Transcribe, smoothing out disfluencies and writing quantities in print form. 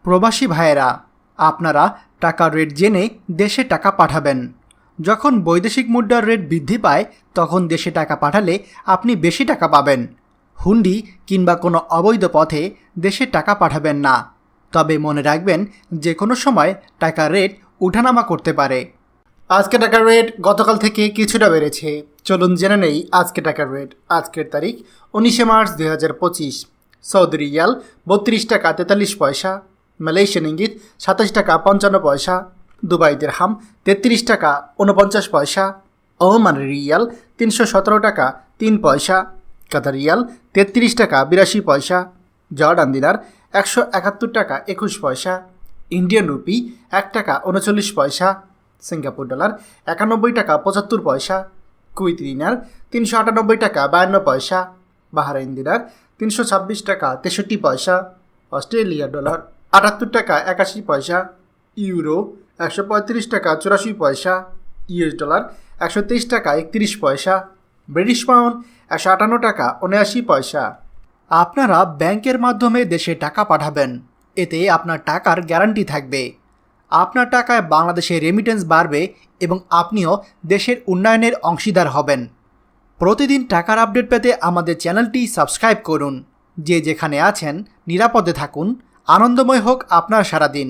প্রবাসী ভাইয়েরা, আপনারা টাকার রেট জেনে দেশে টাকা পাঠাবেন। যখন বৈদেশিক মুদ্রার রেট বৃদ্ধি পায় তখন দেশে টাকা পাঠালে আপনি বেশি টাকা পাবেন। হুন্ডি কিংবা কোনো অবৈধ পথে দেশে টাকা পাঠাবেন না। তবে মনে রাখবেন যে কোনো সময় টাকার রেট উঠানামা করতে পারে। আজকে টাকার রেট গতকাল থেকে কিছুটা বেড়েছে। চলুন জেনে নেই আজকে টাকার রেট। আজকের তারিখ 19 মার্চ 2025। সৌদি রিয়াল 32 টাকা 43 পয়সা, মালয়েশিয়ান ইঙ্গিত 27 টাকা 55 পয়সা, দুবাই দিরহাম 33 টাকা 49 পয়সা, ওমান রিয়াল 317 টাকা 3 পয়সা, কাতার রিয়াল 33 টাকা 82 পয়সা, জর্ডান দিনার 171 টাকা 21 পয়সা, ইন্ডিয়ান রুপি 1 টাকা 39 পয়সা, সিঙ্গাপুর ডলার 91 টাকা 75 পয়সা, কুইত দিনার 398 টাকা 52 পয়সা, বাহরাইন দিনার 326 টাকা 63 পয়সা, অস্ট্রেলিয়া ডলার 78 টাকা 81 পয়সা, ইউরো 135 টাকা 84 পয়সা, ইউএস ডলার 123 টাকা 31 পয়সা, ব্রিটিশ পাউন্ড 158 টাকা 79 পয়সা। আপনারা ব্যাংকের মাধ্যমে দেশে টাকা পাঠাবেন, এতে আপনার টাকার গ্যারান্টি থাকবে। আপনার টাকায় বাংলাদেশে রেমিটেন্স বাড়বে এবং আপনিও দেশের উন্নয়নের অংশীদার হবেন। প্রতিদিন টাকার আপডেট পেতে আমাদের চ্যানেলটি সাবস্ক্রাইব করুন। যে যেখানে আছেন নিরাপদে থাকুন। আনন্দময় হোক আপনার সারাদিন।